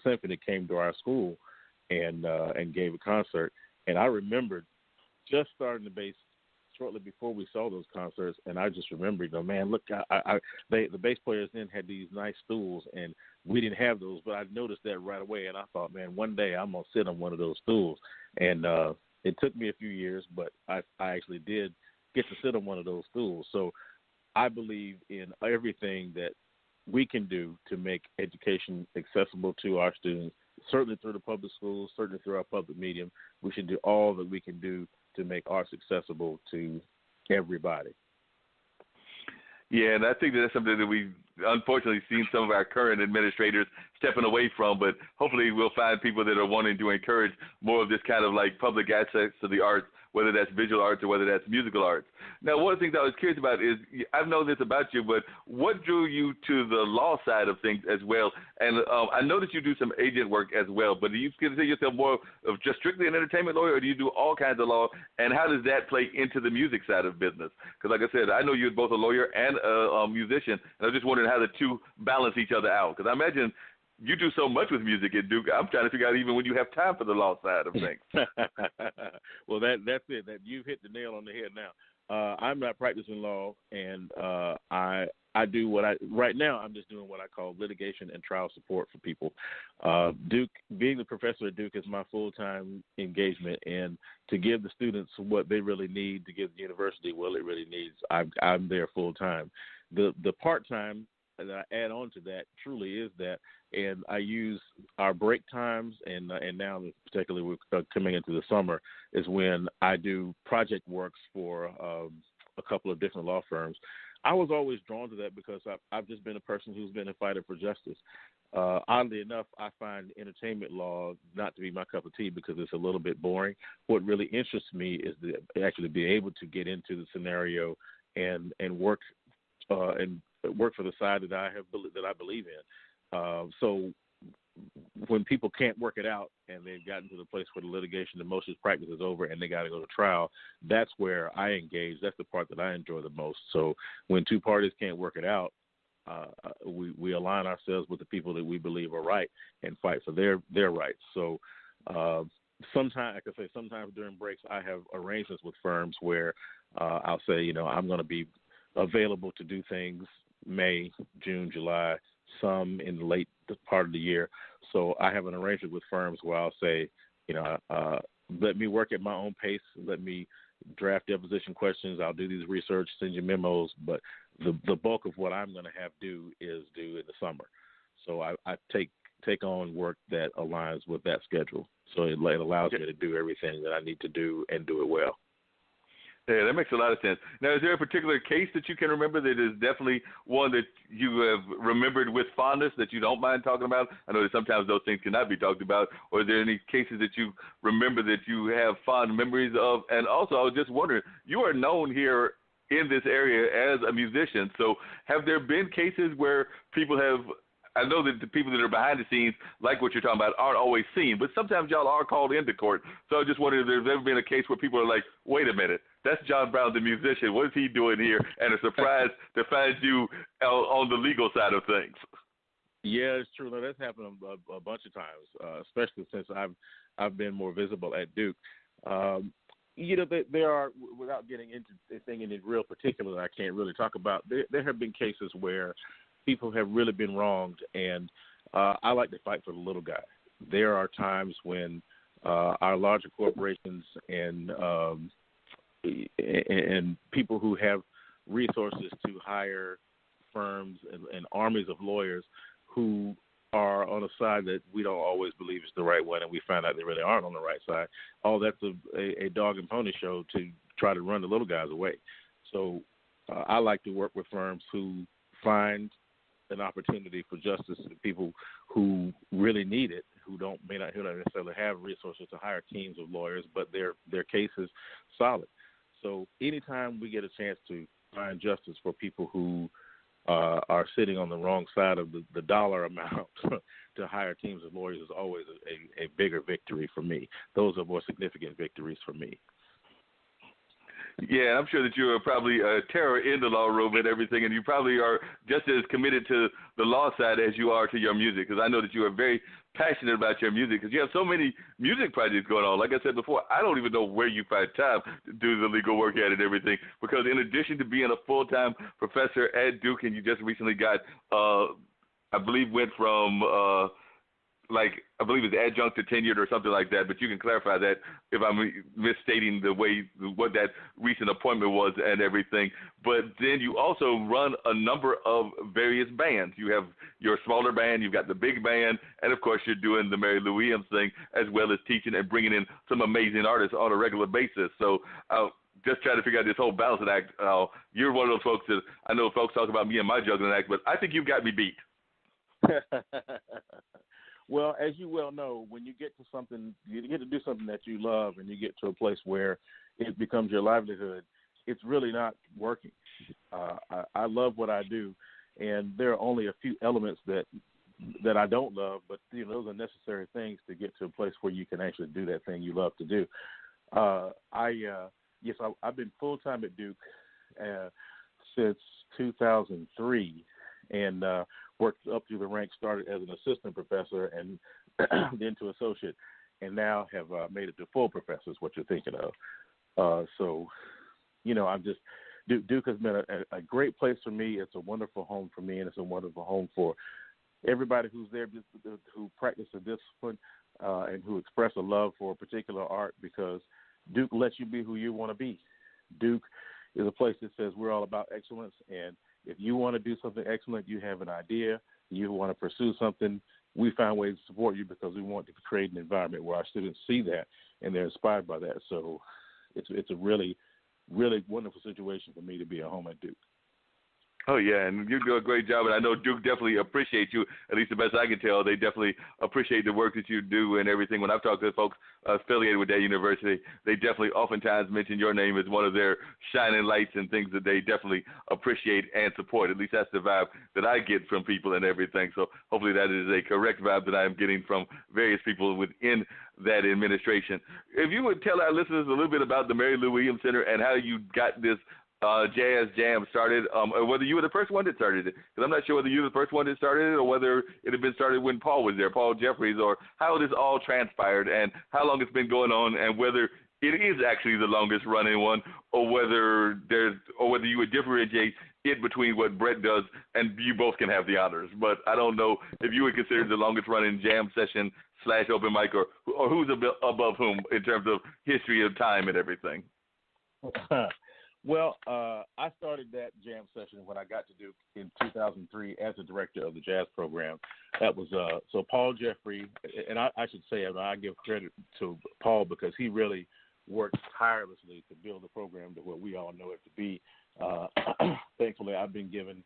Symphony came to our school and gave a concert. And I remembered just starting the bass shortly before we saw those concerts, and I just remember, man, look, the bass players then had these nice stools, and we didn't have those, but I noticed that right away, and I thought, man, one day I'm going to sit on one of those stools. And it took me a few years, but I actually did get to sit on one of those stools. So I believe in everything that we can do to make education accessible to our students, certainly through the public schools, certainly through our public medium. We should do all that we can do to make arts accessible to everybody. Yeah, and I think that's something that we've unfortunately seen some of our current administrators stepping away from, but hopefully we'll find people that are wanting to encourage more of this kind of like public access to the arts, whether that's visual arts or whether that's musical arts. Now, one of the things I was curious about is, I've known this about you, but what drew you to the law side of things as well? And I know that you do some agent work as well, but do you consider yourself more of just strictly an entertainment lawyer, or do you do all kinds of law, and how does that play into the music side of business? Because like I said, I know you're both a lawyer and a musician, and I was just wondering how the two balance each other out, because I imagine you do so much with music at Duke. I'm trying to figure out even when you have time for the law side of things. Well, that's it. That you've hit the nail on the head now. I'm not practicing law, and I do right now I'm just doing what I call litigation and trial support for people. Duke, being the professor at Duke is my full-time engagement, and to give the students what they really need, to give the university what it really needs, I'm there full-time. The part-time that I add on to that truly is that, and I use our break times, and now particularly we're coming into the summer, is when I do project works for a couple of different law firms. I was always drawn to that because I've just been a person who's been a fighter for justice. Oddly enough, I find entertainment law not to be my cup of tea because it's a little bit boring. What really interests me is to actually be able to get into the scenario and work for the side that I believe in. So when people can't work it out and they've gotten to the place where the litigation, the motions practice is over and they got to go to trial, that's where I engage. That's the part that I enjoy the most. So when two parties can't work it out, we align ourselves with the people that we believe are right and fight for their rights. So sometimes during breaks, I have arrangements with firms where I'll say, I'm going to be available to do things May, June, July, some in the late part of the year. So I have an arrangement with firms where I'll say, let me work at my own pace. Let me draft deposition questions. I'll do these research, send you memos. But the bulk of what I'm going to have due is due in the summer. So I take on work that aligns with that schedule. So it allows me to do everything that I need to do and do it well. Yeah, that makes a lot of sense. Now, is there a particular case that you can remember that is definitely one that you have remembered with fondness that you don't mind talking about? I know that sometimes those things cannot be talked about. Or are there any cases that you remember that you have fond memories of? And also, I was just wondering, you are known here in this area as a musician. So have there been cases where people have – I know that the people that are behind the scenes, like what you're talking about, aren't always seen, but sometimes y'all are called into court. So I just wondering if there's ever been a case where people are like, wait a minute, that's John Brown, the musician. What is he doing here? And a surprise to find you on the legal side of things. Yeah, it's true. That's happened a bunch of times, especially since I've been more visible at Duke. There are, without getting into anything in real particular that I can't really talk about, there have been cases where people have really been wronged, and I like to fight for the little guy. There are times when our larger corporations and people who have resources to hire firms and armies of lawyers who are on a side that we don't always believe is the right one, and we find out they really aren't on the right side. All that's a dog and pony show to try to run the little guys away. So I like to work with firms who find an opportunity for justice to people who really need it, who may not necessarily have resources to hire teams of lawyers, but their case is solid. So anytime we get a chance to find justice for people who are sitting on the wrong side of the dollar amount to hire teams of lawyers is always a bigger victory for me. Those are more significant victories for me. Yeah, I'm sure that you are probably a terror in the law room and everything, and you probably are just as committed to the law side as you are to your music, because I know that you are very passionate about your music, because you have so many music projects going on. Like I said before, I don't even know where you find time to do the legal work at and everything, because in addition to being a full-time professor at Duke, and you just recently got, I believe, went from I believe it's adjunct to tenured or something like that, but you can clarify that if I'm misstating what that recent appointment was and everything. But then you also run a number of various bands. You have your smaller band, you've got the big band, and of course you're doing the Mary Lou Williams thing, as well as teaching and bringing in some amazing artists on a regular basis. So just trying to figure out this whole balancing act. You're one of those folks that I know folks talk about me and my juggling act, but I think you've got me beat. Well, as you well know, when you get to something, you get to do something that you love, and you get to a place where it becomes your livelihood, it's really not working. I love what I do, and there are only a few elements that I don't love, but those are necessary things to get to a place where you can actually do that thing you love to do. I've been full time at Duke since 2003, and worked up through the ranks, started as an assistant professor and then to associate, and now have made it to full professor is what you're thinking of. I'm just, Duke has been a great place for me. It's a wonderful home for me, and it's a wonderful home for everybody who's there, who practice a discipline and who express a love for a particular art, because Duke lets you be who you want to be. Duke is a place that says we're all about excellence, and if you want to do something excellent, you have an idea, you want to pursue something, we find ways to support you, because we want to create an environment where our students see that and they're inspired by that. So it's a really, really wonderful situation for me to be at home at Duke. Oh, yeah, and you do a great job, and I know Duke definitely appreciates you, at least the best I can tell. They definitely appreciate the work that you do and everything. When I've talked to folks affiliated with that university, they definitely oftentimes mention your name as one of their shining lights and things that they definitely appreciate and support. At least that's the vibe that I get from people and everything. So hopefully that is a correct vibe that I am getting from various people within that administration. If you would tell our listeners a little bit about the Mary Lou Williams Center and how you got this Jazz Jam started, or whether you were the first one that started it, because I'm not sure whether you were the first one that started it or whether it had been started when Paul was there, Paul Jeffries, or how this all transpired and how long it's been going on, and whether it is actually the longest running one, or whether you would differentiate it between what Brett does, and you both can have the honors. But I don't know if you would consider the longest running jam session / open mic, or who's above whom in terms of history of time and everything. Well, I started that jam session when I got to Duke in 2003 as the director of the jazz program. That was so Paul Jeffrey, and I should say, I give credit to Paul because he really worked tirelessly to build the program to what we all know it to be. Thankfully, I've been given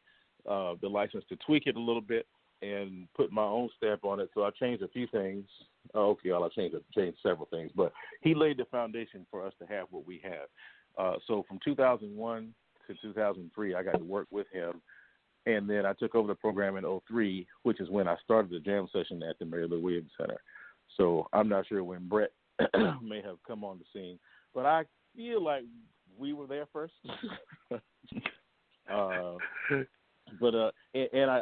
the license to tweak it a little bit and put my own stamp on it. So I changed a few things. I changed several things, but he laid the foundation for us to have what we have. So from 2001 to 2003, I got to work with him, and then I took over the program in 2003, which is when I started the jam session at the Mary Lou Williams Center. So I'm not sure when Brett may have come on the scene, but I feel like we were there first.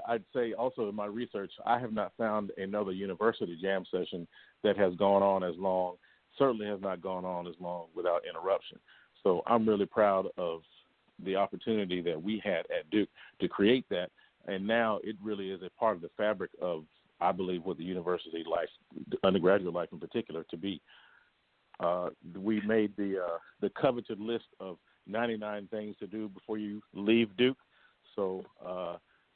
I'd say also in my research, I have not found another university jam session that has gone on as long, certainly has not gone on as long without interruption. So I'm really proud of the opportunity that we had at Duke to create that, and now it really is a part of the fabric of, I believe, what the university life, undergraduate life in particular, to be. We made the coveted list of 99 things to do before you leave Duke. So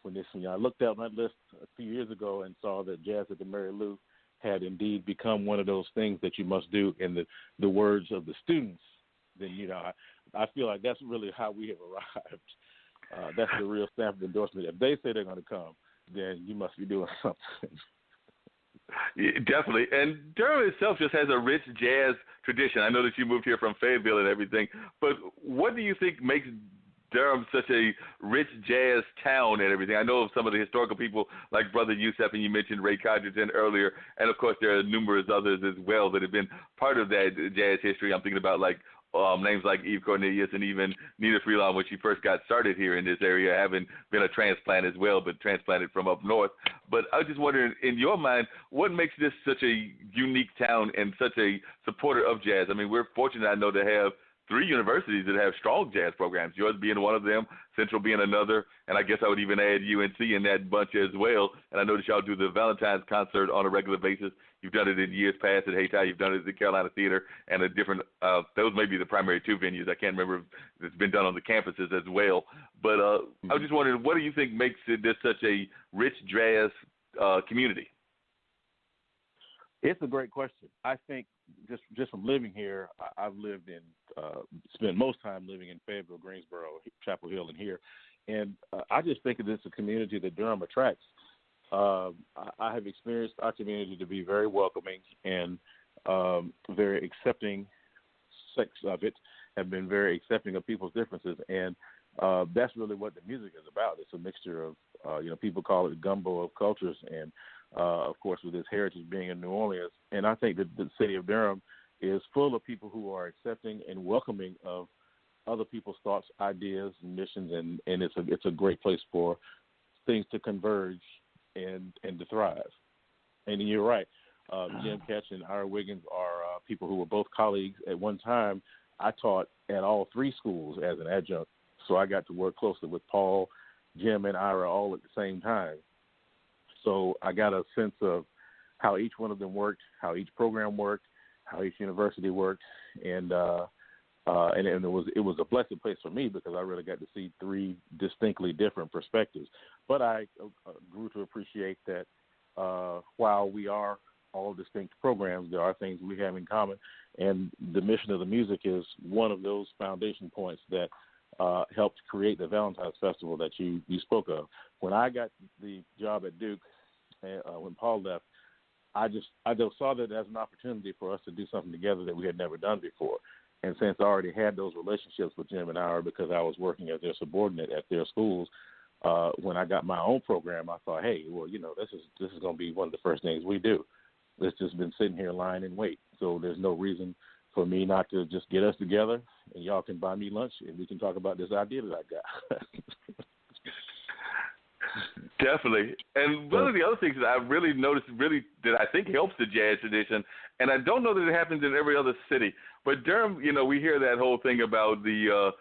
when I looked at my list a few years ago and saw that Jazz at the Mary Lou had indeed become one of those things that you must do in the words of the students, then, I feel like that's really how we have arrived. That's the real stamp of endorsement. If they say they're going to come, then you must be doing something. Yeah, definitely. And Durham itself just has a rich jazz tradition. I know that you moved here from Fayetteville and everything, but what do you think makes Durham such a rich jazz town and everything? I know of some of the historical people like Brother Youssef, and you mentioned Ray Codgerton earlier, and of course there are numerous others as well that have been part of that jazz history. I'm thinking about like names like Eve Cornelius and even Nina Freelon when she first got started here in this area, having been a transplant as well, but transplanted from up north. But I was just wondering, in your mind, what makes this such a unique town and such a supporter of jazz? I mean, we're fortunate, I know, to have 3 universities that have strong jazz programs, yours being one of them, Central being another, and I guess I would even add UNC in that bunch as well. And I noticed y'all do the Valentine's concert on a regular basis. You've done it in years past at Hayti. You've done it at the Carolina Theater and a different, those may be the primary 2 venues. I can't remember if it's been done on the campuses as well. But I was just wondering, what do you think makes this such a rich jazz community? It's a great question. I think just from living here, I've lived in, spent most time living in Fayetteville, Greensboro, Chapel Hill, and here. And I just think that it's a community that Durham attracts. I have experienced our community to be very welcoming and very accepting of it, have been very accepting of people's differences. And that's really what the music is about. It's a mixture of, people call it a gumbo of cultures, and of course, with its heritage being in New Orleans. And I think that the city of Durham is full of people who are accepting and welcoming of other people's thoughts, ideas, and missions, and it's a great place for things to converge and to thrive. And you're right. Jim Ketch and Ira Wiggins are people who were both colleagues. At one time, I taught at all 3 schools as an adjunct, so I got to work closely with Paul, Jim, and Ira all at the same time. So I got a sense of how each one of them worked, how each program worked, how each university worked, and it was a blessed place for me because I really got to see 3 distinctly different perspectives. But I grew to appreciate that while we are all distinct programs, there are things we have in common, and the mission of the music is one of those foundation points that helped create the Valentine's Festival that you spoke of. When I got the job at Duke, when Paul left, I just saw that as an opportunity for us to do something together that we had never done before. And since I already had those relationships with Jim and Ira because I was working as their subordinate at their schools, when I got my own program, I thought, hey, well, this is going to be one of the first things we do. It's just been sitting here lying in wait. So there's no reason for me not to just get us together, and y'all can buy me lunch, and we can talk about this idea that I got. Definitely. And one of the other things that I really noticed that I think helps the jazz tradition, and I don't know that it happens in every other city, but Durham, we hear that whole thing about the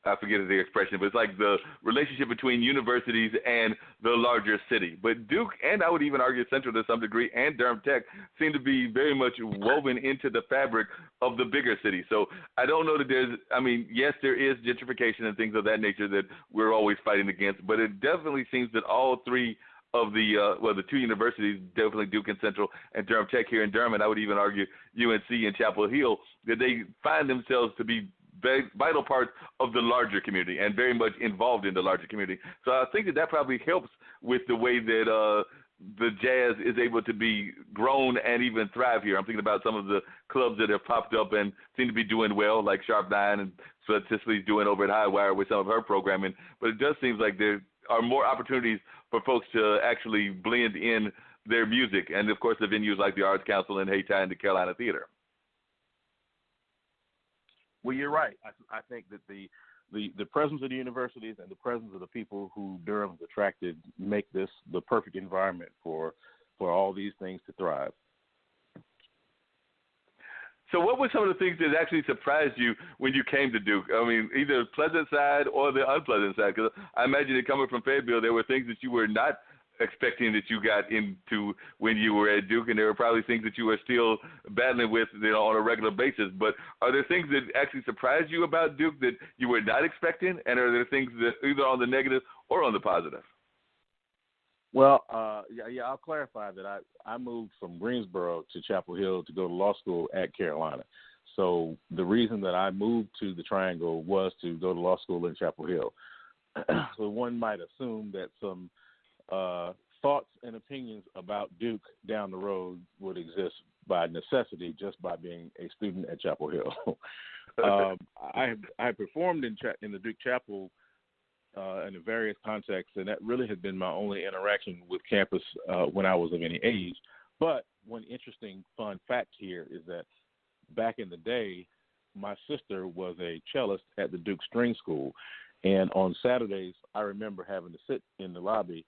I forget the expression, but it's like the relationship between universities and the larger city. But Duke, and I would even argue Central to some degree, and Durham Tech seem to be very much woven into the fabric of the bigger city. So I don't know that yes, there is gentrification and things of that nature that we're always fighting against, but it definitely seems that all 3 of the 2 universities, definitely Duke and Central and Durham Tech here in Durham, and I would even argue UNC and Chapel Hill, that they find themselves to be vital parts of the larger community and very much involved in the larger community. So I think that probably helps with the way that the jazz is able to be grown and even thrive here. I'm thinking about some of the clubs that have popped up and seem to be doing well, like Sharp 9 and Sweat Cicely's doing over at High Wire with some of her programming. But it does seem like there are more opportunities for folks to actually blend in their music. And, of course, the venues like the Arts Council and Hayti and the Carolina Theater. Well, you're right. I think that the presence of the universities and the presence of the people who Durham's attracted make this the perfect environment for all these things to thrive. So what were some of the things that actually surprised you when you came to Duke? I mean, either the pleasant side or the unpleasant side, because I imagine that coming from Fayetteville, there were things that you were not expecting that you got into when you were at Duke, and there were probably things that you were still battling with on a regular basis. But are there things that actually surprised you about Duke that you were not expecting, and are there things that either on the negative or on the positive? Well, I'll clarify that I moved from Greensboro to Chapel Hill to go to law school at Carolina. So the reason that I moved to the Triangle was to go to law school in Chapel Hill. So one might assume that some thoughts and opinions about Duke down the road would exist by necessity just by being a student at Chapel Hill. I performed in the Duke Chapel in various contexts, and that really had been my only interaction with campus when I was of any age. But one interesting fun fact here is that back in the day, my sister was a cellist at the Duke String School, and on Saturdays I remember having to sit in the lobby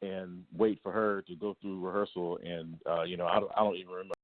and wait for her to go through rehearsal, and I don't even remember